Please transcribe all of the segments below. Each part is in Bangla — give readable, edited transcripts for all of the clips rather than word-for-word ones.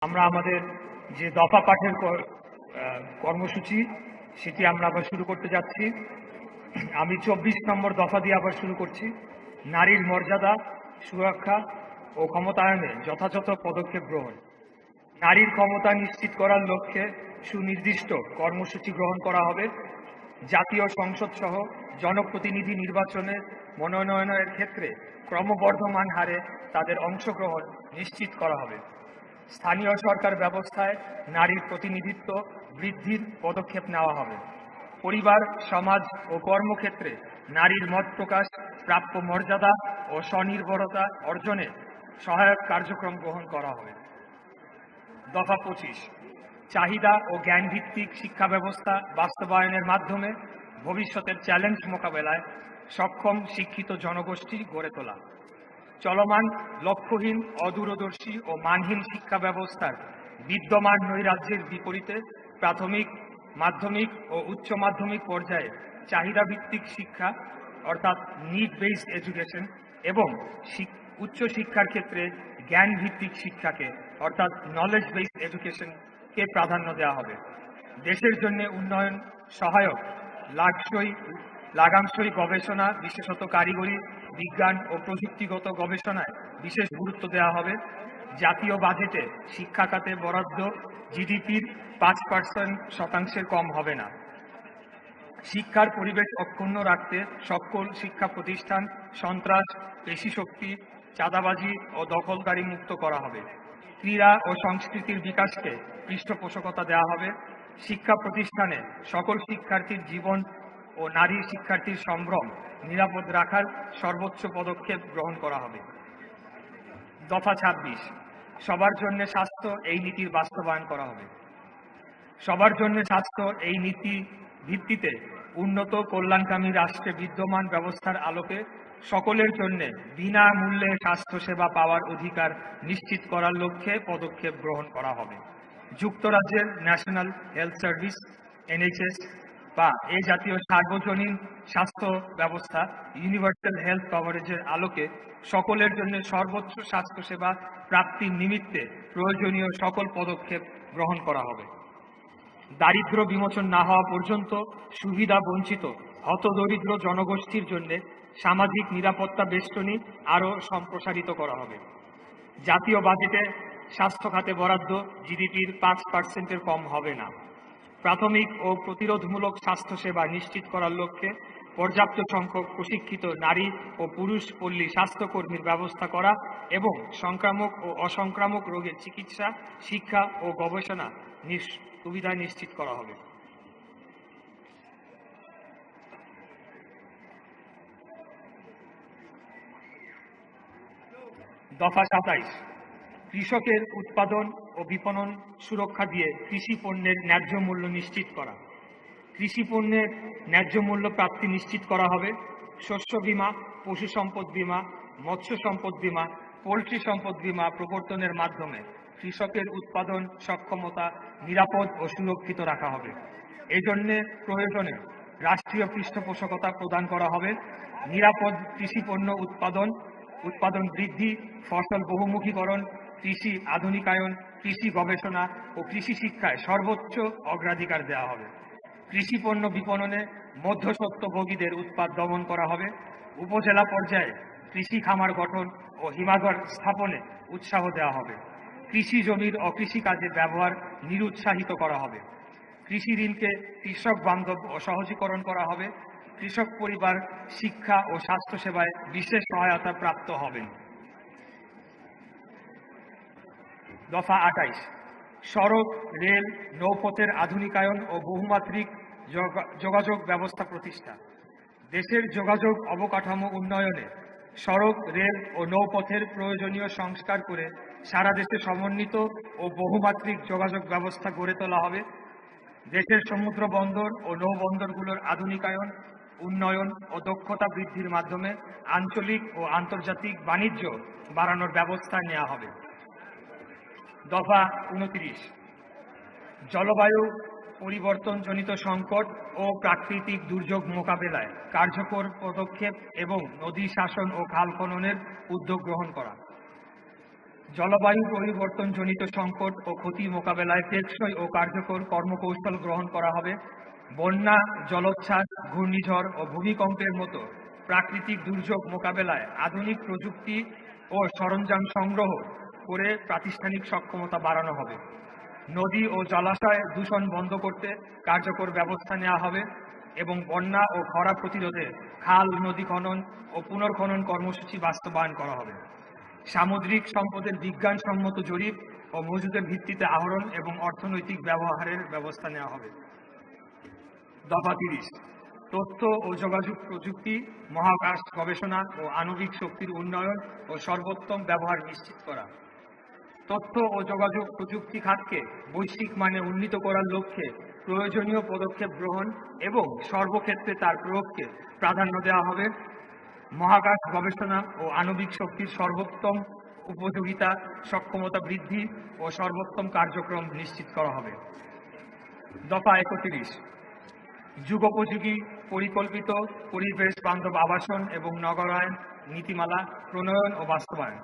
আমরা আমাদের যে দফা পাঠের কর্মসূচি সেটি আমরা আবার শুরু করতে যাচ্ছি। আমি 24 নম্বর দফা দিয়ে আবার শুরু করছি। নারীর মর্যাদা, সুরক্ষা ও ক্ষমতায়নে যথাযথ পদক্ষেপ গ্রহণ। নারীর ক্ষমতা নিশ্চিত করার লক্ষ্যে সুনির্দিষ্ট কর্মসূচি গ্রহণ করা হবে। জাতীয় সংসদ সহ জনপ্রতিনিধি নির্বাচনে মনোনয়নের ক্ষেত্রে ক্রমবর্ধমান হারে তাদের অংশগ্রহণ নিশ্চিত করা হবে। স্থানীয় সরকার ব্যবস্থায় নারীর প্রতিনিধিত্ব বৃদ্ধির পদক্ষেপ নেওয়া হবে। পরিবার, সমাজ ও কর্মক্ষেত্রে নারীর মত প্রকাশ, প্রাপ্য মর্যাদা ও স্বনির্ভরতা অর্জনে সহায়ক কার্যক্রম গ্রহণ করা হবে। দফা 25, চাহিদা ও জ্ঞানভিত্তিক শিক্ষা ব্যবস্থা বাস্তবায়নের মাধ্যমে ভবিষ্যতের চ্যালেঞ্জ মোকাবেলায় সক্ষম শিক্ষিত জনগোষ্ঠী গড়ে তোলা। চলমান লক্ষ্যহীন, অদূরদর্শী ও মানহীন শিক্ষা ব্যবস্থার বিদ্যমান নৈরাজ্যের বিপরীতে প্রাথমিক, মাধ্যমিক ও উচ্চ মাধ্যমিক পর্যায়ে চাহিদাভিত্তিক শিক্ষা অর্থাৎ নিড বেসড এডুকেশন এবং উচ্চ শিক্ষার ক্ষেত্রে জ্ঞান ভিত্তিক শিক্ষাকে অর্থাৎ নলেজ বেসড এডুকেশনকে প্রাধান্য দেওয়া হবে। দেশের জন্য উন্নয়ন সহায়ক লাগামসই গবেষণা, বিশেষত কারিগরি, বিজ্ঞান ও প্রযুক্তিগত গবেষণায় বিশেষ গুরুত্ব দেওয়া হবে। জাতীয় বাজেটে শিক্ষা খাতে বরাদ্দ জিডিপির 5% কম হবে না। শিক্ষার পরিবেশ অক্ষুণ্ণ রাখতে সকল শিক্ষা প্রতিষ্ঠান সন্ত্রাস, পেশিশক্তি, চাঁদাবাজি ও দখলদারি মুক্ত করা হবে। ক্রীড়া ও সংস্কৃতির বিকাশকে পৃষ্ঠপোষকতা দেওয়া হবে। শিক্ষা প্রতিষ্ঠানে সকল শিক্ষার্থীর জীবন ও নারী শিক্ষার্থীর সম্ভ্রম নিরাপদ রাখার সর্বোচ্চ পদক্ষেপ গ্রহণ করা হবে। দফা 26, সবার জন্য স্বাস্থ্য এই নীতির বাস্তবায়ন করা হবে। সবার জন্য স্বাস্থ্য এই নীতি ভিত্তিতে উন্নত কল্যাণকামী রাষ্ট্রে বিদ্যমান ব্যবস্থার আলোকে সকলের জন্য বিনামূল্যে স্বাস্থ্যসেবা পাওয়ার অধিকার নিশ্চিত করার লক্ষ্যে পদক্ষেপ গ্রহণ করা হবে। যুক্তরাজ্যের ন্যাশনাল হেলথ সার্ভিস NHS বা এই জাতীয় সার্বজনীন স্বাস্থ্য ব্যবস্থা ইউনিভার্সাল হেলথ কভারেজের আলোকে সকলের জন্য সর্বোচ্চ স্বাস্থ্যসেবা প্রাপ্তির নিমিত্তে প্রয়োজনীয় সকল পদক্ষেপ গ্রহণ করা হবে। দারিদ্র বিমোচন না হওয়া পর্যন্ত সুবিধা বঞ্চিত হতদরিদ্র জনগোষ্ঠীর জন্য সামাজিক নিরাপত্তা বেষ্টনী আরও সম্প্রসারিত করা হবে। জাতীয় বাজেটে স্বাস্থ্য খাতে বরাদ্দ জিডিপির 5% কম হবে না। প্রাথমিক ও প্রতিরোধমূলক স্বাস্থ্যসেবা নিশ্চিত করার লক্ষ্যে পর্যাপ্ত সংখ্যক প্রশিক্ষিত নারী ও পুরুষ পল্লী স্বাস্থ্যকর্মীর ব্যবস্থা করা এবং সংক্রামক ও অসংক্রামক রোগের চিকিৎসা, শিক্ষা ও গবেষণা সুবিধা নিশ্চিত করা হবে। দফা 27, কৃষকের উৎপাদন ও বিপণন সুরক্ষা দিয়ে কৃষি পণ্যের ন্যায্য মূল্য নিশ্চিত করা। কৃষি পণ্যের ন্যায্য মূল্য প্রাপ্তি নিশ্চিত করা হবে। শস্য বীমা, পশু সম্পদ বীমা, মৎস্য সম্পদ বীমা, পোলট্রি সম্পদ বীমা প্রবর্তনের মাধ্যমে কৃষকের উৎপাদন সক্ষমতা নিরাপদ ও সুরক্ষিত রাখা হবে। এজন্য প্রয়োজনে রাষ্ট্রীয় পৃষ্ঠপোষকতা প্রদান করা হবে। নিরাপদ কৃষি পণ্য উৎপাদন বৃদ্ধি, ফসল বহুমুখীকরণ, কৃষি আধুনিকায়ন, কৃষি গবেষণা ও কৃষি শিক্ষায় সর্বোচ্চ অগ্রাধিকার দেওয়া হবে। কৃষি পণ্য বিপণনে মধ্যস্বত্বভোগীদের উৎপাদ দমন করা হবে। উপজেলা পর্যায়ে কৃষি খামার গঠন ও হিমাগার স্থাপনে উৎসাহ দেওয়া হবে। কৃষি জমির অকৃষি কাজে ব্যবহার নিরুৎসাহিত করা হবে। কৃষি ঋণকে কৃষক বান্ধব ও সহজীকরণ করা হবে। কৃষক পরিবার শিক্ষা ও স্বাস্থ্যসেবায় বিশেষ সহায়তা প্রাপ্ত হবেন। দফা 28, সড়ক, রেল, নৌপথের আধুনিকায়ন ও বহুমাত্রিক যোগাযোগ ব্যবস্থা প্রতিষ্ঠা। দেশের যোগাযোগ অবকাঠামো উন্নয়নে সড়ক, রেল ও নৌপথের প্রয়োজনীয় সংস্কার করে সারা দেশে সমন্বিত ও বহুমাত্রিক যোগাযোগ ব্যবস্থা গড়ে তোলা হবে। দেশের সমুদ্র বন্দর ও নৌবন্দরগুলোর আধুনিকায়ন, উন্নয়ন ও দক্ষতা বৃদ্ধির মাধ্যমে আঞ্চলিক ও আন্তর্জাতিক বাণিজ্য বাড়ানোর ব্যবস্থা নেওয়া হবে। দফা 29, জলবায়ু পরিবর্তনজনিত সংকট ও প্রাকৃতিক দুর্যোগ মোকাবেলায় কার্যকর পদক্ষেপ এবং নদী শাসন ও খাল খননের উদ্যোগ গ্রহণ করা। জলবায়ু পরিবর্তনজনিত সংকট ও ক্ষতি মোকাবেলায় টেকসই ও কার্যকর কর্মকৌশল গ্রহণ করা হবে। বন্যা, জলোচ্ছ্বাস, ঘূর্ণিঝড় ও ভূমিকম্পের মতো প্রাকৃতিক দুর্যোগ মোকাবেলায় আধুনিক প্রযুক্তি ও সরঞ্জাম সংগ্রহ করে প্রাতিষ্ঠানিক সক্ষমতা বাড়ানো হবে। নদী ও জলাশয় দূষণ বন্ধ করতে কার্যকর ব্যবস্থা নেওয়া হবে এবং বন্যা ও খরা প্রতিরোধে খাল, নদী খনন ও পুনর্খনন কর্মসূচি বাস্তবায়ন করা হবে। সামুদ্রিক সম্পদের বিজ্ঞানসম্মত জরিপ ও মজুদের ভিত্তিতে আহরণ এবং অর্থনৈতিক ব্যবহারের ব্যবস্থা নেওয়া হবে। দফা 30, তথ্য ও যোগাযোগ প্রযুক্তি, মহাকাশ গবেষণা ও আণবিক শক্তির উন্নয়ন ও সর্বোত্তম ব্যবহার নিশ্চিত করা। তথ্য ও যোগাযোগ প্রযুক্তি খাতকে বৈশ্বিক মানে উন্নীত করার লক্ষ্যে প্রয়োজনীয় পদক্ষেপ গ্রহণ এবং সর্বক্ষেত্রে তার প্রয়োগকে প্রাধান্য দেওয়া হবে। মহাকাশ গবেষণা ও আণবিক শক্তির সর্বোত্তম উপযোগিতা, সক্ষমতা বৃদ্ধি ও সর্বোত্তম কার্যক্রম নিশ্চিত করা হবে। দফা 31, যুগোপযোগী পরিকল্পিত পরিবেশ বান্ধব আবাসন এবং নগরায়ন নীতিমালা প্রণয়ন ও বাস্তবায়ন।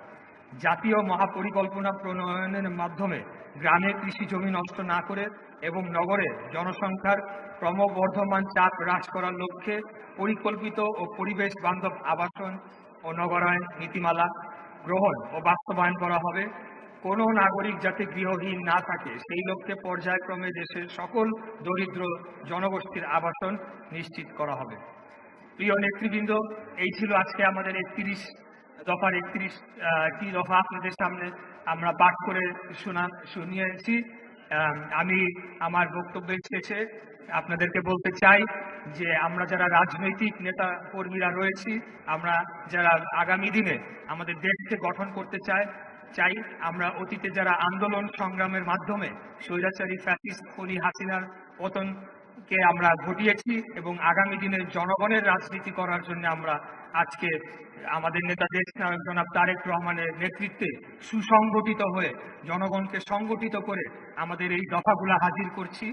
জাতীয় মহাপরিকল্পনা প্রণয়নের মাধ্যমে গ্রামে কৃষি জমি নষ্ট না করে এবং নগরে জনসংখ্যার ক্রমবর্ধমান চাপ হ্রাস করার লক্ষ্যে পরিকল্পিত ও পরিবেশ বান্ধব আবাসন ও নগরায়ন নীতিমালা গ্রহণ ও বাস্তবায়ন করা হবে। কোনো নাগরিক যাতে গৃহহীন না থাকে সেই লক্ষ্যে পর্যায়ক্রমে দেশের সকল দরিদ্র জনগোষ্ঠীর আবাসন নিশ্চিত করা হবে। প্রিয় নেতৃবৃন্দ, এই ছিল আজকে আমাদের 31 দফার 31টি দফা আপনাদের সামনে আমরা পাঠ করে শুনিয়েছি। আমি আমার বক্তব্যের শেষে আপনাদেরকে বলতে চাই যে আমরা যারা রাজনৈতিক নেতা কর্মীরা রয়েছি, আমরা যারা আগামী দিনে আমাদের দেশকে গঠন করতে চাই, আমরা অতীতে যারা আন্দোলন সংগ্রামের মাধ্যমে স্বৈরাচারী ফ্যাসিস্ট খনি হাসিনার পতনকে আমরা ঘটিয়েছি এবং আগামী দিনে জনগণের রাজনীতি করার জন্য আমরা আজকে আমাদের নেতা দেশ নায়ক জনাব তারেক রহমানের নেতৃত্বে সুসংগঠিত হয়ে জনগণকে সংগঠিত করে আমাদের এই দফাগুলা হাজির করছি।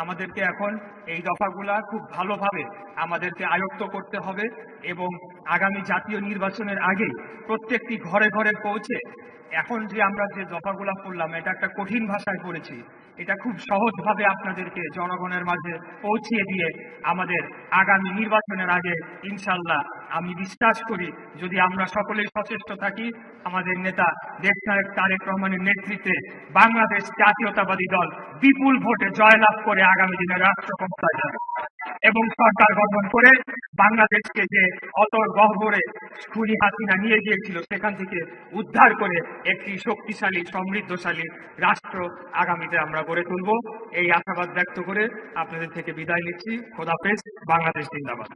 আমাদেরকে এখন এই দফাগুলা খুব ভালোভাবে আমাদেরকে আয়ত্ত করতে হবে এবং আগামী জাতীয় নির্বাচনের আগে প্রত্যেকটি ঘরে ঘরে পৌঁছে এখন যে আমরা যে দফাগুলা পড়লাম এটা একটা কঠিন ভাষায় পড়েছি, এটা খুব সহজভাবে আপনাদেরকে জনগণের মাঝে পৌঁছিয়ে দিয়ে আমাদের আগামী নির্বাচনের আগে ইনশাল্লাহ আমি বিশ্বাস করি যদি আমরা সকলেই সচেষ্ট থাকি, আমাদের নেতা দেশনায়ক তারেক রহমানের নেতৃত্বে বাংলাদেশ জাতীয়তাবাদী দল বিপুল ভোটে জয়লাভ করে আগামী দিনে রাষ্ট্র ক্ষমতায় যাবে এবং সরকার গঠন করে বাংলাদেশকে যে অত গহ্বরে খুনি হাসিনা নিয়ে গিয়েছিল সেখান থেকে উদ্ধার করে একটি শক্তিশালী সমৃদ্ধশালী রাষ্ট্র আগামীতে আমরা গড়ে তুলব। এই আশাবাদ ব্যক্ত করে আপনাদের থেকে বিদায় নিচ্ছি। খোদাফেজ। বাংলাদেশ জিন্দাবাদ।